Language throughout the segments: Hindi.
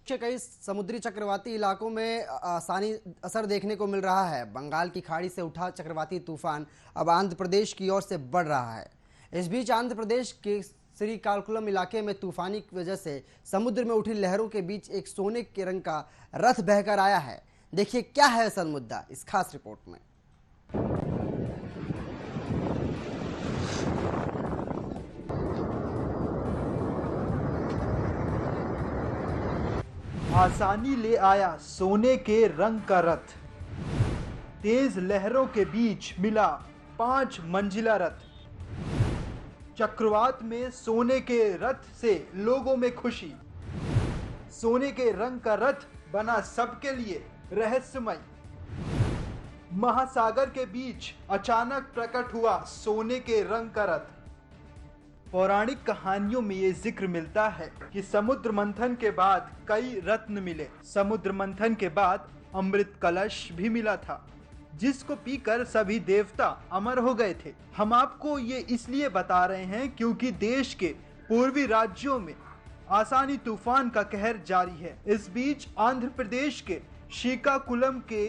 के कई समुद्री चक्रवाती इलाकों में आसानी असर देखने को मिल रहा है। बंगाल की खाड़ी से उठा चक्रवाती तूफान अब आंध्र प्रदेश की ओर से बढ़ रहा है। इस बीच आंध्र प्रदेश के श्रीकाकुलम इलाके में तूफानी की वजह से समुद्र में उठी लहरों के बीच एक सोने के रंग का रथ बहकर आया है। देखिए क्या है असल मुद्दा इस खास रिपोर्ट में। आसानी ले आया सोने के रंग का रथ। तेज लहरों के बीच मिला 5 मंजिला रथ। चक्रवात में सोने के रथ से लोगों में खुशी। सोने के रंग का रथ बना सबके लिए रहस्यमय। महासागर के बीच अचानक प्रकट हुआ सोने के रंग का रथ। पौराणिक कहानियों में ये जिक्र मिलता है कि समुद्र मंथन के बाद कई रत्न मिले। समुद्र मंथन के बाद अमृत कलश भी मिला था, जिसको पीकर सभी देवता अमर हो गए थे। हम आपको ये इसलिए बता रहे हैं क्योंकि देश के पूर्वी राज्यों में आसानी तूफान का कहर जारी है। इस बीच आंध्र प्रदेश के श्रीकाकुलम के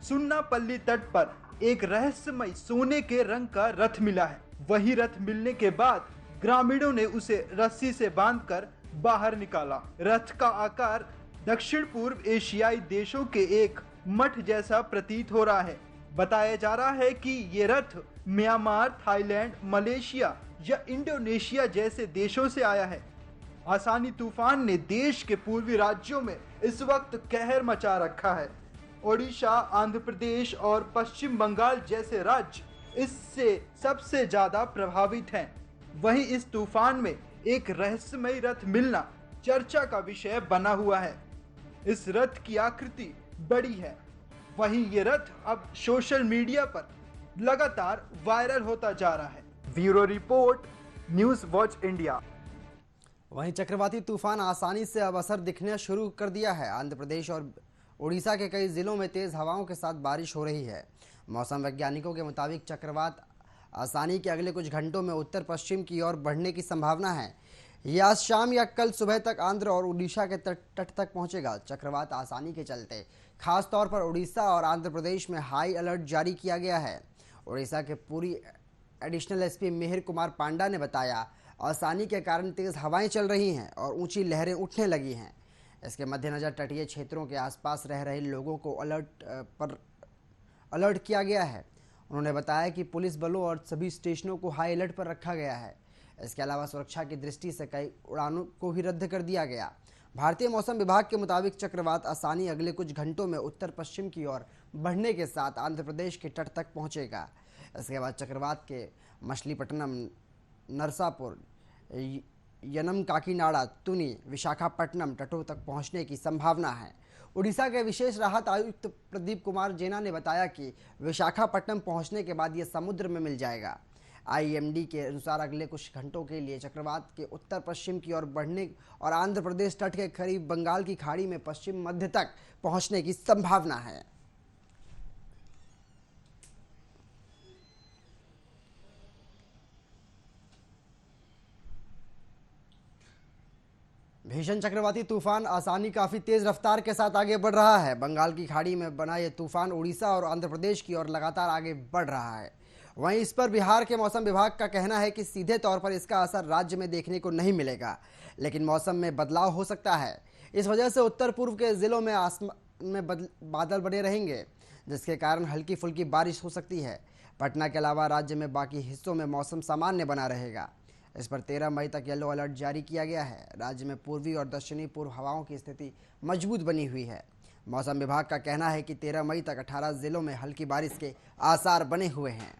सुन्नापल्ली तट पर एक रहस्यमय सोने के रंग का रथ मिला है। वही रथ मिलने के बाद ग्रामीणों ने उसे रस्सी से बांधकर बाहर निकाला। रथ का आकार दक्षिण पूर्व एशियाई देशों के एक मठ जैसा प्रतीत हो रहा है। बताया जा रहा है कि ये रथ म्यांमार, थाईलैंड, मलेशिया या इंडोनेशिया जैसे देशों से आया है। आसानी तूफान ने देश के पूर्वी राज्यों में इस वक्त कहर मचा रखा है। ओडिशा, आंध्र प्रदेश और पश्चिम बंगाल जैसे राज्य इससे सबसे ज्यादा प्रभावित हैं। वहीं इस तूफान में एक रहस्यमय रथ मिलना चर्चा का विषय बना हुआ है। इस रथ की आकृति बड़ी है। वहीं ये रथ अब सोशल मीडिया पर लगातार वायरल होता जा रहा है। Bureau report, news watch India. वहीं चक्रवाती तूफान आसानी से अब असर दिखना शुरू कर दिया है। आंध्र प्रदेश और उड़ीसा के कई जिलों में तेज हवाओं के साथ बारिश हो रही है। मौसम वैज्ञानिकों के मुताबिक चक्रवात आसानी के अगले कुछ घंटों में उत्तर पश्चिम की ओर बढ़ने की संभावना है। यह आज शाम या कल सुबह तक आंध्र और उड़ीसा के तट तक पहुंचेगा। चक्रवात आसानी के चलते खास तौर पर उड़ीसा और आंध्र प्रदेश में हाई अलर्ट जारी किया गया है। उड़ीसा के पूरी एडिशनल एसपी मिहिर कुमार पांडा ने बताया, आसानी के कारण तेज हवाएं चल रही हैं और ऊंची लहरें उठने लगी हैं। इसके मद्देनजर तटीय क्षेत्रों के आसपास रह रहे लोगों को अलर्ट किया गया है। उन्होंने बताया कि पुलिस बलों और सभी स्टेशनों को हाई अलर्ट पर रखा गया है। इसके अलावा सुरक्षा की दृष्टि से कई उड़ानों को भी रद्द कर दिया गया। भारतीय मौसम विभाग के मुताबिक चक्रवात आसानी अगले कुछ घंटों में उत्तर पश्चिम की ओर बढ़ने के साथ आंध्र प्रदेश के तट तक पहुंचेगा। इसके बाद चक्रवात के मछलीपट्टनम, नरसापुर, यनम, काकीनाडा, तुनी, विशाखापट्टनम तटों तक पहुंचने की संभावना है। उड़ीसा के विशेष राहत आयुक्त प्रदीप कुमार जेना ने बताया कि विशाखापट्टनम पहुंचने के बाद यह समुद्र में मिल जाएगा। आईएमडी के अनुसार अगले कुछ घंटों के लिए चक्रवात के उत्तर पश्चिम की ओर बढ़ने और आंध्र प्रदेश तट के करीब बंगाल की खाड़ी में पश्चिम मध्य तक पहुंचने की संभावना है। भीषण चक्रवाती तूफान आसानी काफी तेज रफ्तार के साथ आगे बढ़ रहा है। बंगाल की खाड़ी में बना यह तूफान उड़ीसा और आंध्र प्रदेश की ओर लगातार आगे बढ़ रहा है। वहीं इस पर बिहार के मौसम विभाग का कहना है कि सीधे तौर पर इसका असर राज्य में देखने को नहीं मिलेगा, लेकिन मौसम में बदलाव हो सकता है। इस वजह से उत्तर पूर्व के जिलों में आसमान में बादल बने रहेंगे, जिसके कारण हल्की फुल्की बारिश हो सकती है। पटना के अलावा राज्य में बाकी हिस्सों में मौसम सामान्य बना रहेगा। इस पर 13 मई तक येलो अलर्ट जारी किया गया है। राज्य में पूर्वी और दक्षिणी पूर्व हवाओं की स्थिति मजबूत बनी हुई है। मौसम विभाग का कहना है कि 13 मई तक 18 जिलों में हल्की बारिश के आसार बने हुए हैं।